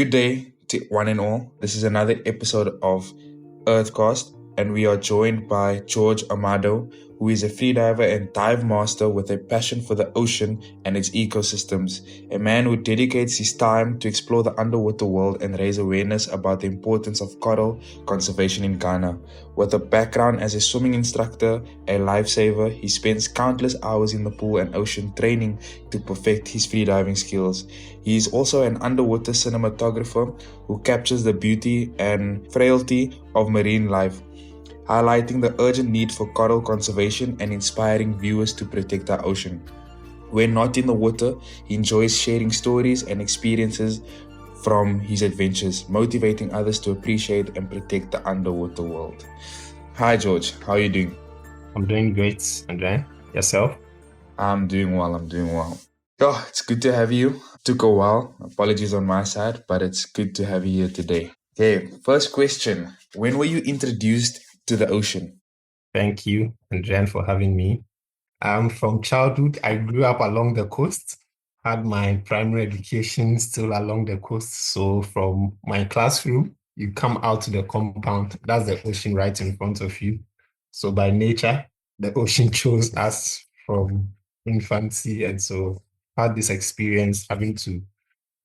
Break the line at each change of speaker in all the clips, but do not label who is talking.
Good day to one and all. This is another episode of Earthcast, and we are joined by George Amado, who is a freediver and dive master with a passion for the ocean and its ecosystems. A man who dedicates his time to explore the underwater world and raise awareness about the importance of coral conservation in Ghana. With a background as a swimming instructor, a lifesaver, he spends countless hours in the pool and ocean training to perfect his freediving skills. He is also an underwater cinematographer who captures the beauty and frailty of marine life, highlighting the urgent need for coral conservation and inspiring viewers to protect our ocean. When not in the water, he enjoys sharing stories and experiences from his adventures, motivating others to appreciate and protect the underwater world. Hi George, how are you doing?
I'm doing great, Adrian. Yourself?
I'm doing well. Oh, it's good to have you. Took a while. Apologies on my side, but it's good to have you here today. Okay, first question. When were you introduced to the ocean?
Thank you, Adrian, for having me. From childhood, I grew up along the coast, had my primary education still along the coast. So from my classroom, you come out to the compound, that's the ocean right in front of you. So by nature, the ocean chose us from infancy. And so had this experience having to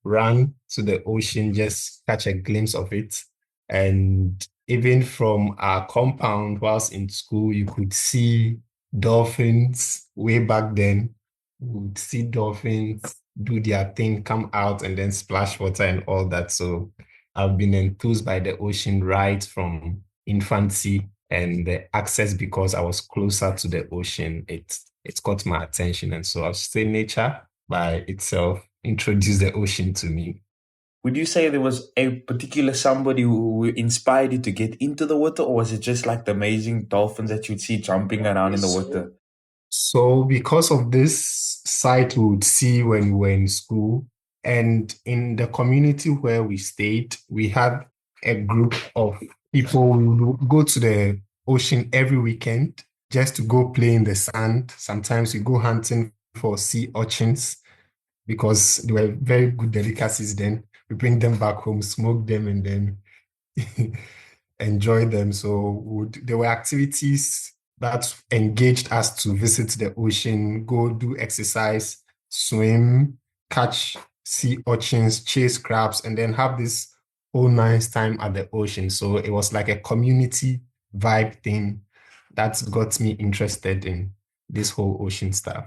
run to the ocean, just catch a glimpse of it. And even from our compound, whilst in school, you could see dolphins way back then. We would see dolphins do their thing, come out and then splash water and all that. So I've been enthused by the ocean right from infancy, and the access, because I was closer to the ocean, it caught my attention. And so I'll say nature by itself introduced the ocean to me.
Would you say there was a particular somebody who inspired you to get into the water, or was it just like the amazing dolphins that you'd see jumping around in the water?
So because of this sight we would see when we were in school, and in the community where we stayed, we had a group of people who would go to the ocean every weekend just to go play in the sand. Sometimes we go hunting for sea urchins because they were very good delicacies then. We bring them back home, smoke them, and then enjoy them. So there were activities that engaged us to visit the ocean, go do exercise, swim, catch sea urchins, chase crabs, and then have this whole nice time at the ocean. So it was like a community vibe thing that got me interested in this whole ocean stuff.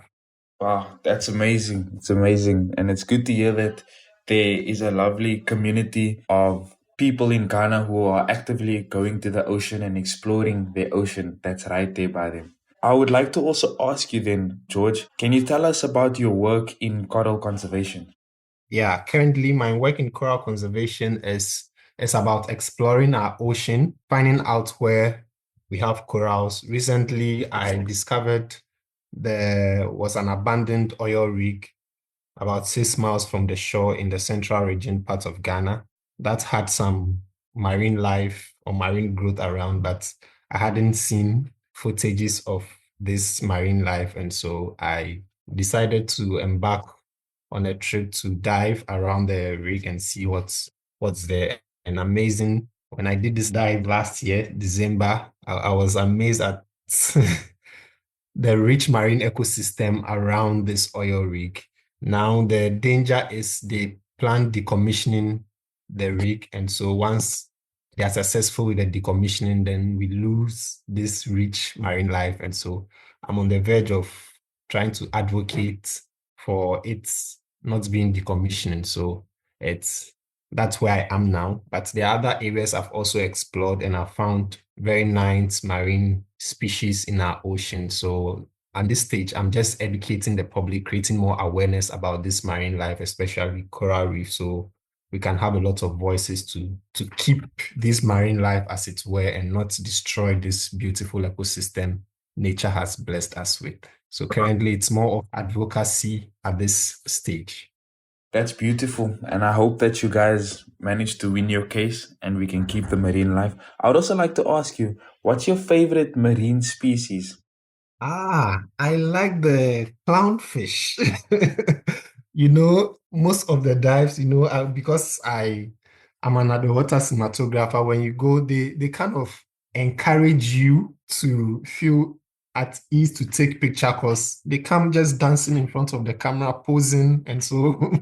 Wow, that's amazing. It's amazing. And it's good to hear that there is a lovely community of people in Ghana who are actively going to the ocean and exploring the ocean that's right there by them. I would like to also ask you then, George, can you tell us about your work in coral conservation?
Yeah, currently my work in coral conservation is about exploring our ocean, finding out where we have corals. Recently, I discovered there was an abandoned oil rig about 6 miles from the shore in the central region part of Ghana that had some marine life or marine growth around, but I hadn't seen footages of this marine life. And so I decided to embark on a trip to dive around the rig and see what's there. And amazing, when I did this dive last year, December, I was amazed at the rich marine ecosystem around this oil rig. Now the danger is they plan decommissioning the rig, and so once they are successful with the decommissioning, then we lose this rich marine life. And so I'm on the verge of trying to advocate for it not being decommissioned. So that's where I am now. But there are other areas I've also explored, and I've found very nice marine species in our ocean. So at this stage, I'm just educating the public, creating more awareness about this marine life, especially coral reef, so we can have a lot of voices to keep this marine life as it were and not destroy this beautiful ecosystem nature has blessed us with. So currently, it's more of advocacy at this stage.
That's beautiful. And I hope that you guys manage to win your case and we can keep the marine life. I would also like to ask you, what's your favorite marine species?
I like the clownfish. Most of the dives, because I I'm an underwater cinematographer. When you go, they kind of encourage you to feel at ease to take picture because they come just dancing in front of the camera, posing, and so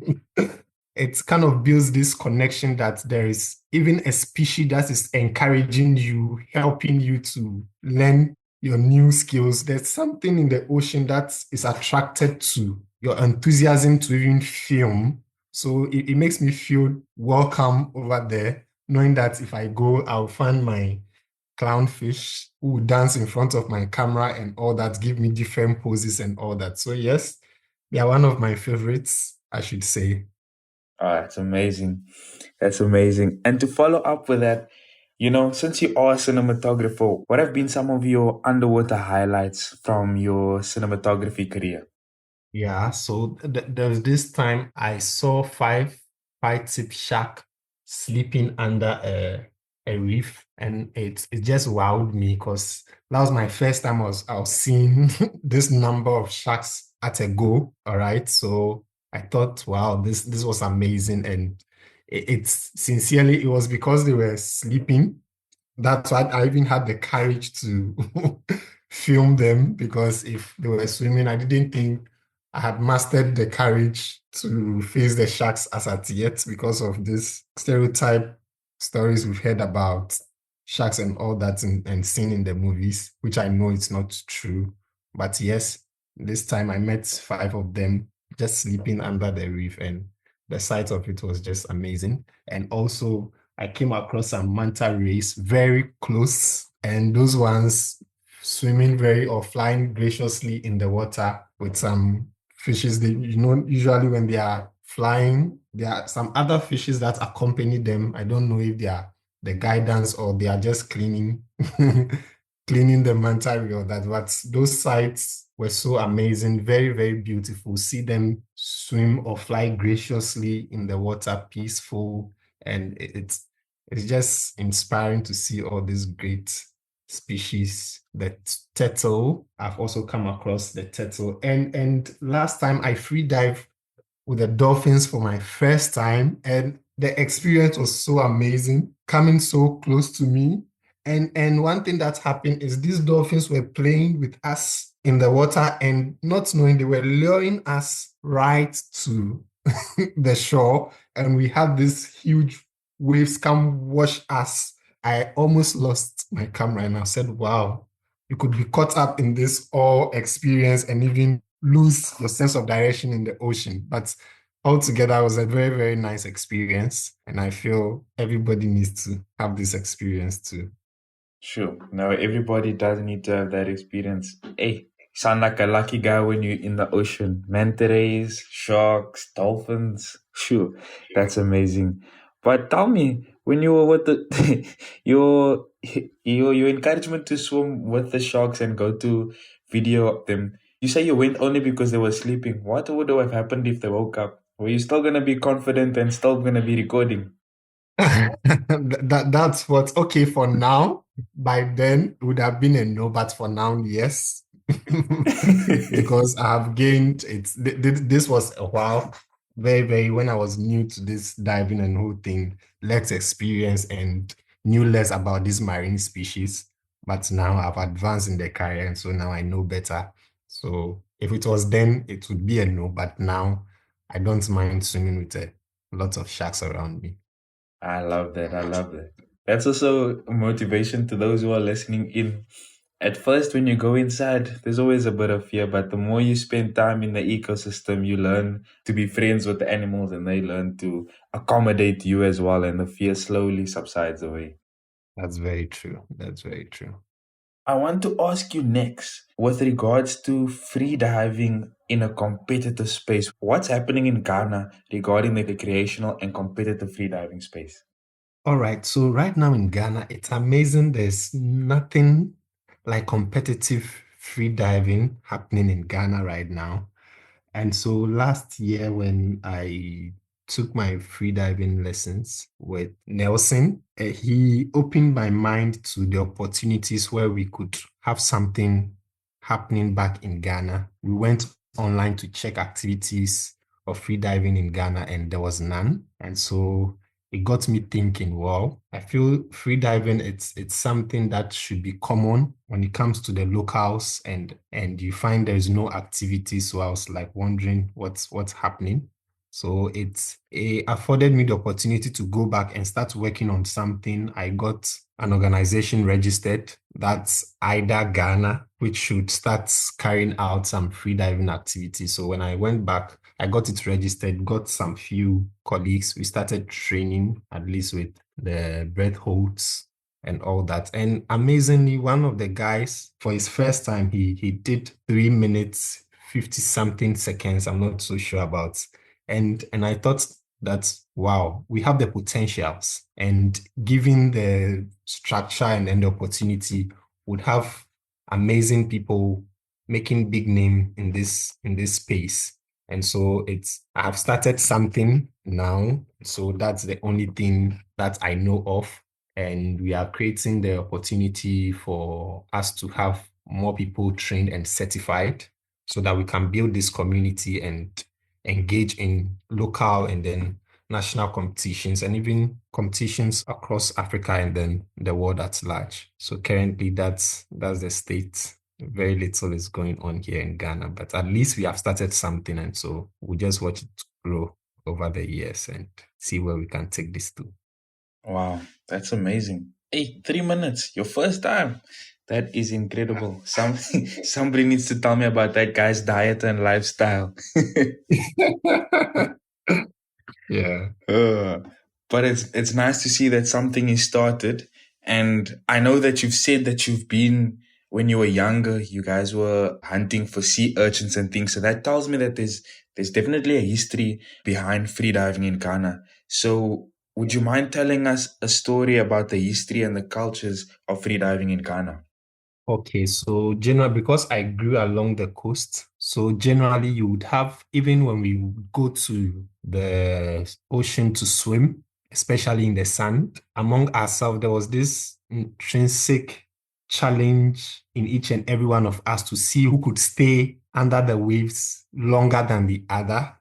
it kind of builds this connection that there is even a species that is encouraging you, helping you to learn your new skills. There's something in the ocean that is attracted to your enthusiasm to even film. So it makes me feel welcome over there, knowing that if I go, I'll find my clownfish who will dance in front of my camera and all that, give me different poses and all that. So yes, they are one of my favorites, I should say.
Oh, that's amazing. That's amazing. And to follow up with that, since you are a cinematographer, what have been some of your underwater highlights from your cinematography career?
Yeah, so there's this time I saw five tip shark sleeping under a reef, and it just wowed me because that was my first time I was seeing this number of sharks at a go. All right, so I thought, wow, this was amazing, and it's sincerely it was because they were sleeping. That's why I even had the courage to film them because if they were swimming, I didn't think I had mastered the courage to face the sharks as at yet because of this stereotype stories we've heard about sharks and all that and seen in the movies, which I know it's not true. But yes, this time I met five of them just sleeping under the reef, and the sight of it was just amazing. And also, I came across some manta rays very close, and those ones swimming very or flying graciously in the water with some fishes. Usually when they are flying, there are some other fishes that accompany them. I don't know if they are the guidance or they are just cleaning cleaning the manta ray or that. But those sights were so amazing, very, very beautiful. See them swim or fly graciously in the water, peaceful, and it's just inspiring to see all these great species. The turtle, I've also come across the turtle. And last time I free dive with the dolphins for my first time, and the experience was so amazing, coming so close to me. And one thing that happened is these dolphins were playing with us in the water and not knowing they were luring us right to the shore, and we had this huge waves come wash us. I almost lost my camera and I said, wow, you could be caught up in this all experience and even lose your sense of direction in the ocean. But altogether, it was a very, very nice experience. And I feel everybody needs to have this experience too.
Sure. No, everybody does need to have that experience. Hey, sound like a lucky guy when you're in the ocean. Manta rays, sharks, dolphins. Sure, that's amazing. But tell me, when you were with the your encouragement to swim with the sharks and go to video them, you say you went only because they were sleeping. What would have happened if they woke up? Were you still gonna be confident and still gonna be recording?
That's what's okay for now. By then, it would have been a no, but for now, yes. Because I have gained it. This was a while, very, very, when I was new to this diving and whole thing, less experience and knew less about this marine species. But now I've advanced in the career, and so now I know better. So if it was then, it would be a no, but now I don't mind swimming with a lot of sharks around me.
I love that. I love that. That's also a motivation to those who are listening in. At first, when you go inside, there's always a bit of fear, but the more you spend time in the ecosystem, you learn to be friends with the animals and they learn to accommodate you as well, and the fear slowly subsides away.
That's very true. That's very true.
I want to ask you next with regards to free diving in a competitive space. What's happening in Ghana regarding the recreational and competitive free diving space?
All right. So right now in Ghana, it's amazing. There's nothing like competitive free diving happening in Ghana right now. And so last year, when I took my free diving lessons with Nelson, he opened my mind to the opportunities where we could have something happening back in Ghana. We went online to check activities of free diving in Ghana, and there was none. And so it got me thinking, wow, I feel freediving, it's something that should be common when it comes to the locals and you find there's no activity. So I was like wondering what's happening. So it afforded me the opportunity to go back and start working on something. I got an organization registered, that's IDA Ghana, which should start carrying out some freediving activities. So when I went back, I got it registered, got some few colleagues. We started training, at least with the breath holds and all that. And amazingly, one of the guys, for his first time, he did 3 minutes, 50 something seconds. I'm not so sure about. And I thought that, wow, we have the potentials, and given the structure and the opportunity, would have amazing people making big name in this space. And so I have started something now. So that's the only thing that I know of. And we are creating the opportunity for us to have more people trained and certified so that we can build this community and engage in local and then national competitions and even competitions across Africa and then the world at large. So currently that's the state. Very little is going on here in Ghana, but at least we have started something, and so we just watch it grow over the years and see where we can take this to.
Wow, that's amazing. Hey, 3 minutes, your first time. That is incredible. Somebody needs to tell me about that guy's diet and lifestyle.
Yeah.
Uh, but it's nice to see that something is started. And I know that you've said that you've been when you were younger, you guys were hunting for sea urchins and things. So that tells me that there's definitely a history behind freediving in Ghana. So would you mind telling us a story about the history and the cultures of freediving in Ghana?
Okay, so generally, because I grew along the coast, so generally you would have, even when we would go to the ocean to swim, especially in the sand, among ourselves, there was this intrinsic challenge in each and every one of us to see who could stay under the waves longer than the other.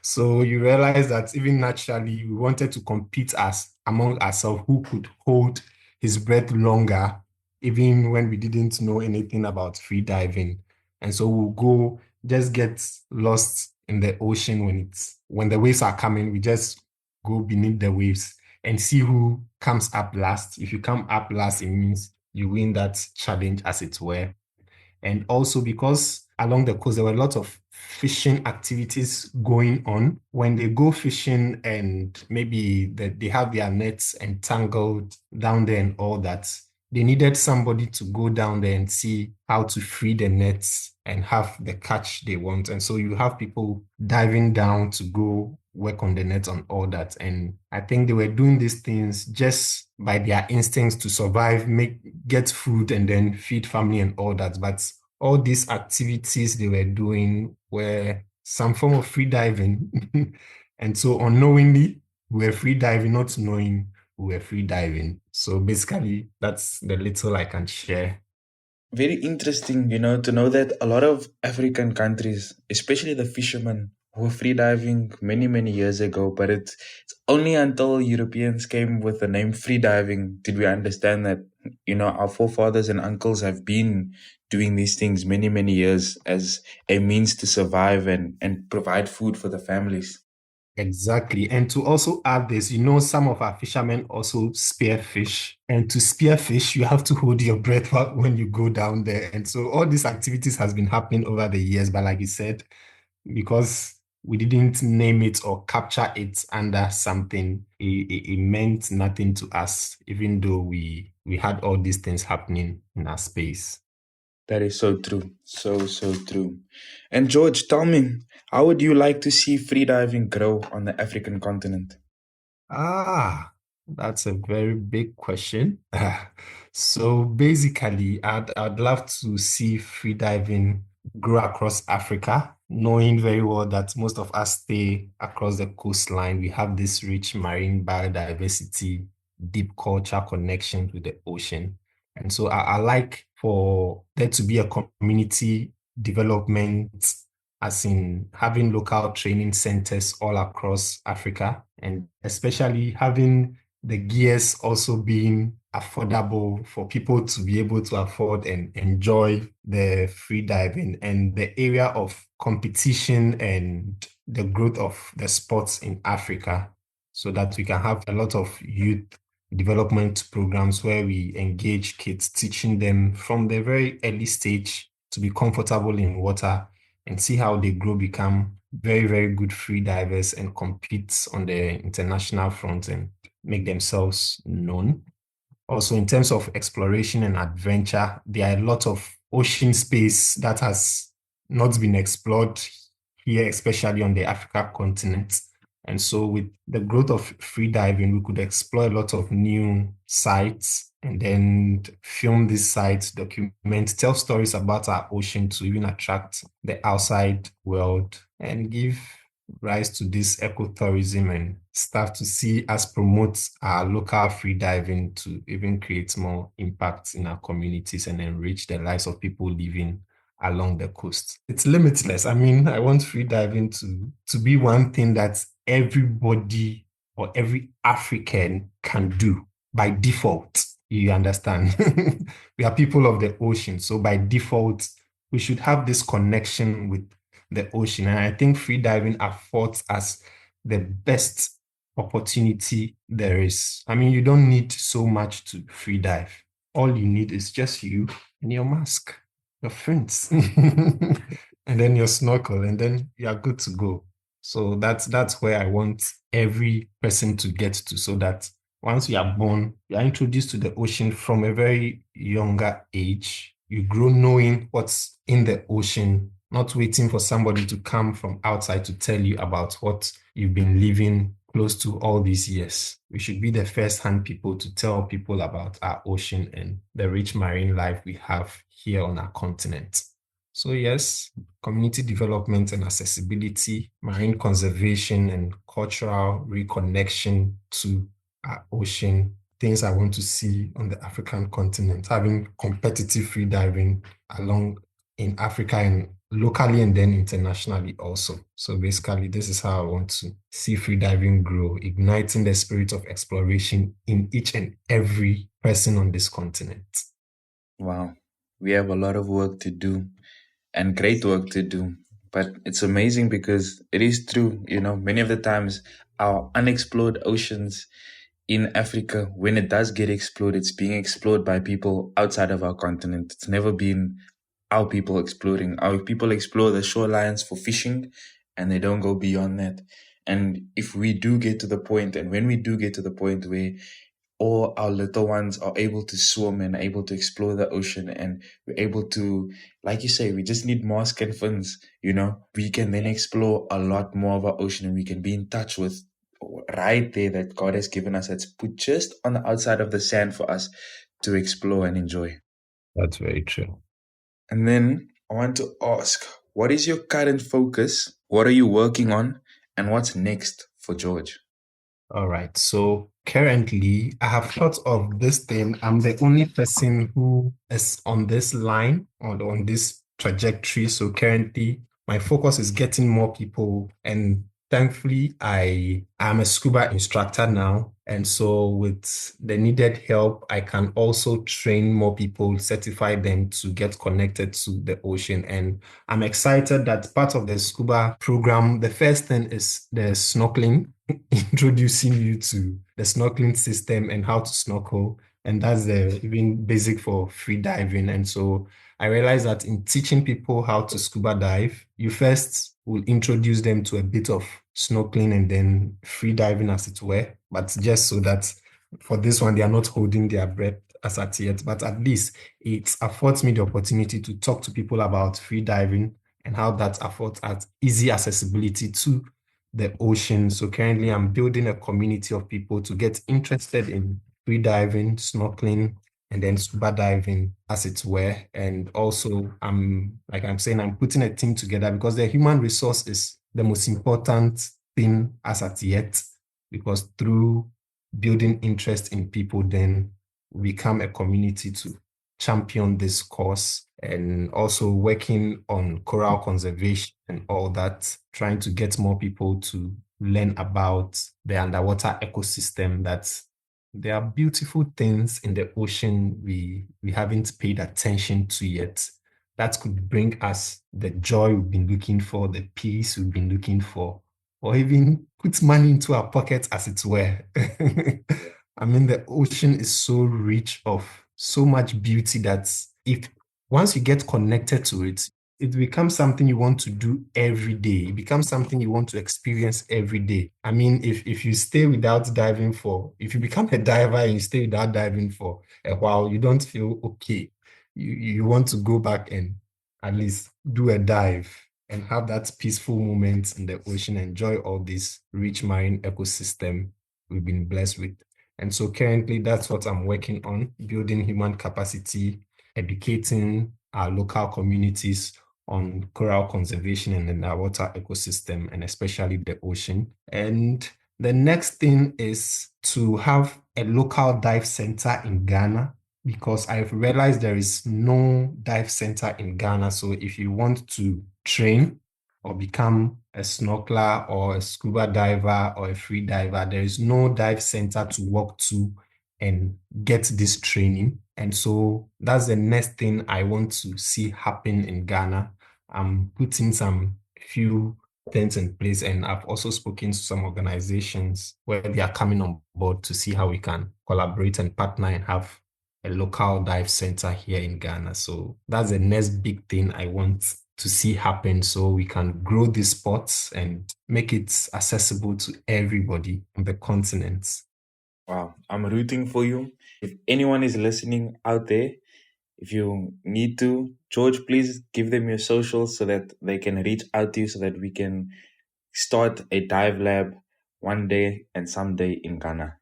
So you realize that even naturally, we wanted to compete as among ourselves who could hold his breath longer even when we didn't know anything about free diving. And so we'll go just get lost in the ocean when the waves are coming, we just go beneath the waves and see who comes up last. If you come up last, it means you win that challenge, as it were. And also because along the coast, there were a lot of fishing activities going on. When they go fishing and maybe they have their nets entangled down there and all that, they needed somebody to go down there and see how to free the nets and have the catch they want. And so you have people diving down to go work on the net and all that. And I think they were doing these things just by their instincts to survive, get food and then feed family and all that. But all these activities they were doing were some form of free diving. And so unknowingly, we were free diving, not knowing we were free diving. So basically, that's the little I can share.
Very interesting, to know that a lot of African countries, especially the fishermen, were freediving many, many years ago. But it's only until Europeans came with the name freediving did we understand that, our forefathers and uncles have been doing these things many, many years as a means to survive and provide food for the families.
Exactly. And to also add this, some of our fishermen also spear fish. And to spear fish, you have to hold your breath when you go down there. And so all these activities has been happening over the years. But like you said, because we didn't name it or capture it under something, it meant nothing to us, even though we had all these things happening in our space.
That is so true. So, so true. And George, tell me, how would you like to see freediving grow on the African continent?
That's a very big question. So basically, I'd love to see freediving grow across Africa, knowing very well that most of us stay across the coastline. We have this rich marine biodiversity, deep culture connection with the ocean. And so I like for there to be a community development as in having local training centers all across Africa, and especially having the gears also being affordable for people to be able to afford and enjoy the free diving, and the area of competition and the growth of the sports in Africa, so that we can have a lot of youth development programs where we engage kids, teaching them from the very early stage to be comfortable in water and see how they grow, become very, very good free divers and compete on the international front and make themselves known. Also, in terms of exploration and adventure, there are a lot of ocean space that has not been explored here, especially on the Africa continent. And so with the growth of free diving, we could explore a lot of new sites and then film these sites, document, tell stories about our ocean to even attract the outside world and give rise to this ecotourism and start to see us promote our local free diving to even create more impact in our communities and enrich the lives of people living along the coast. It's limitless. I mean, I want free diving to be one thing that everybody or every African can do by default. You understand? We are people of the ocean. So by default, we should have this connection with the ocean. And I think free diving affords us the best opportunity there is. I mean, you don't need so much to free dive. All you need is just you and your mask, your fins, and then your snorkel, and then you are good to go. So that's where I want every person to get to, so that once you are born, you are introduced to the ocean from a very younger age. You grow knowing what's in the ocean, not waiting for somebody to come from outside to tell you about what you've been living close to all these years. We should be the first-hand people to tell people about our ocean and the rich marine life we have here on our continent. So yes, community development and accessibility, marine conservation and cultural reconnection to our ocean, things I want to see on the African continent, having competitive free diving along in Africa and locally and then internationally also. So basically, this is how I want to see free diving grow, igniting the spirit of exploration in each and every person on this continent.
Wow, we have a lot of work to do and great work to do. But it's amazing because it is true, many of the times our unexplored oceans in Africa, when it does get explored, it's being explored by people outside of our continent. It's never been our people exploring. Our people explore the shorelines for fishing and they don't go beyond that. And if we do get to the point, and when we do get to the point where all our little ones are able to swim and able to explore the ocean, and we're able to, like you say, we just need mask and fins, we can then explore a lot more of our ocean, and we can be in touch with right there that God has given us. That's put just on the outside of the sand for us to explore and enjoy.
That's very true.
And then I want to ask, what is your current focus? What are you working on? And what's next for George?
All right. So currently, I have thought of this thing. I'm the only person who is on this line, on this trajectory. So currently, my focus is getting more people. And thankfully, I am a scuba instructor now. And so with the needed help, I can also train more people, certify them to get connected to the ocean. And I'm excited that part of the scuba program, the first thing is the snorkeling, introducing you to the snorkeling system and how to snorkel. And that's the even basic for free diving. And so I realized that in teaching people how to scuba dive, you first will introduce them to a bit of snorkeling and then free diving, as it were. But just so that for this one, they are not holding their breath as at yet. But at least it affords me the opportunity to talk to people about free diving and how that affords us easy accessibility to the ocean. So currently I'm building a community of people to get interested in free diving, snorkeling, and then scuba diving, as it were. And also I'm putting a team together because the human resource is the most important thing as at yet, because through building interest in people, then we become a community to champion this cause and also working on coral conservation and all that, trying to get more people to learn about the underwater ecosystem. That there are beautiful things in the ocean we haven't paid attention to yet that could bring us the joy we've been looking for, the peace we've been looking for, or even put money into our pockets, as it were. I mean, the ocean is so rich of so much beauty that if once you get connected to it, it becomes something you want to do every day. It becomes something you want to experience every day. I mean, if you stay without diving for, if you become a diver and you stay without diving for a while, you don't feel okay. You want to go back and at least do a dive and have that peaceful moment in the ocean, enjoy all this rich marine ecosystem we've been blessed with. And so currently that's what I'm working on, building human capacity, educating our local communities on coral conservation and in our water ecosystem, and especially the ocean. And the next thing is to have a local dive center in Ghana, because I've realized there is no dive center in Ghana. So if you want to train or become a snorkeler or a scuba diver or a free diver, there is no dive center to walk to and get this training. And so that's the next thing I want to see happen in Ghana. I'm putting some few things in place, and I've also spoken to some organizations where they are coming on board to see how we can collaborate and partner and have a local dive center here in Ghana. So that's the next big thing I want to see happen, so we can grow these sports and make it accessible to everybody on the continent.
Wow, I'm rooting for you. If anyone is listening out there, if you need to, George, please give them your socials so that they can reach out to you so that we can start a dive lab one day and someday in Ghana.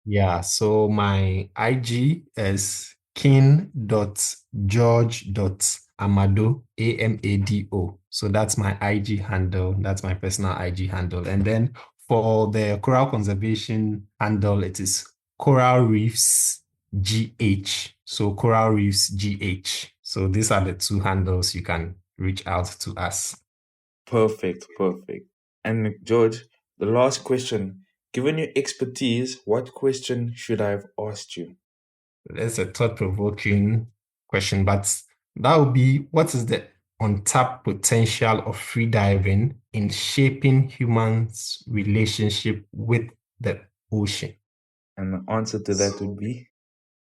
Yeah, so my IG is king.george.amado, AMADO. So that's my IG handle. That's my personal IG handle. And then for the coral conservation handle, it is Coral Reefs GH. So Coral Reefs GH. So these are the two handles you can reach out to us.
Perfect, perfect. And George, the last question. Given your expertise, what question should I have asked you?
That's a thought-provoking question, but that would be, what is the untapped potential of freediving in shaping humans' relationship with the ocean?
And the answer to that would be?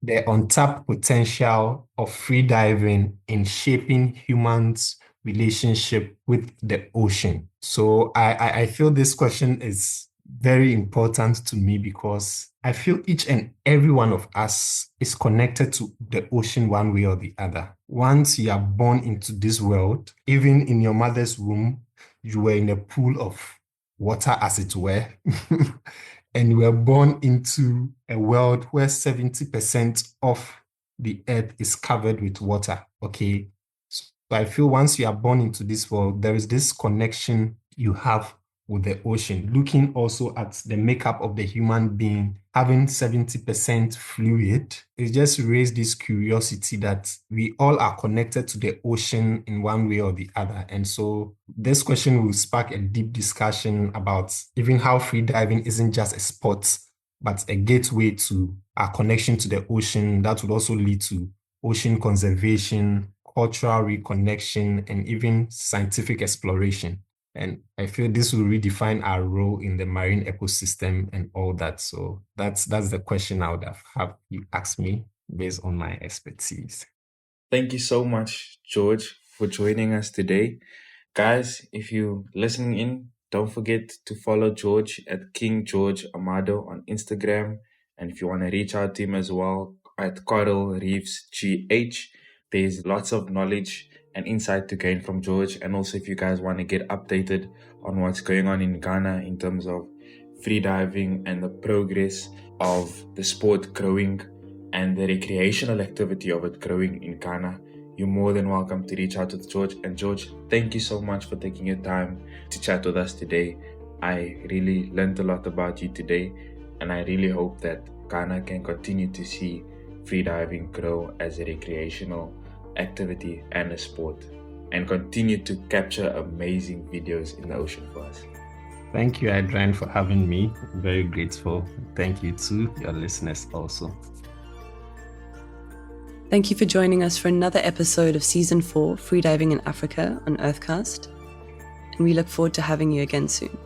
The untapped potential of freediving in shaping humans' relationship with the ocean. So I feel this question is very important to me because I feel each and every one of us is connected to the ocean one way or the other. Once you are born into this world, even in your mother's womb, you were in a pool of water, as it were. And you were born into a world where 70% of the earth is covered with water. Okay. So I feel once you are born into this world, there is this connection you have with the ocean. Looking also at the makeup of the human being, having 70% fluid, it just raised this curiosity that we all are connected to the ocean in one way or the other. And so this question will spark a deep discussion about even how freediving isn't just a sport, but a gateway to our connection to the ocean that would also lead to ocean conservation, cultural reconnection, and even scientific exploration. And I feel this will redefine our role in the marine ecosystem and all that. So that's the question I would have you ask me based on my expertise.
Thank you so much, George, for joining us today. Guys, if you're listening in, don't forget to follow George at King George Amado on Instagram. And if you want to reach out to him as well, at Coral Reefs GH, there's lots of knowledge and insight to gain from George. And also, if you guys want to get updated on what's going on in Ghana in terms of freediving and the progress of the sport growing and the recreational activity of it growing in Ghana, you're more than welcome to reach out with George. And George, thank you so much for taking your time to chat with us today. I really learned a lot about you today, and I really hope that Ghana can continue to see freediving grow as a recreational activity, and a sport, and continue to capture amazing videos in the ocean for us.
Thank you, Adrian, for having me. I'm very grateful. Thank you to your listeners also.
Thank you for joining us for another episode of Season 4 Freediving in Africa on Earthcast, and we look forward to having you again soon.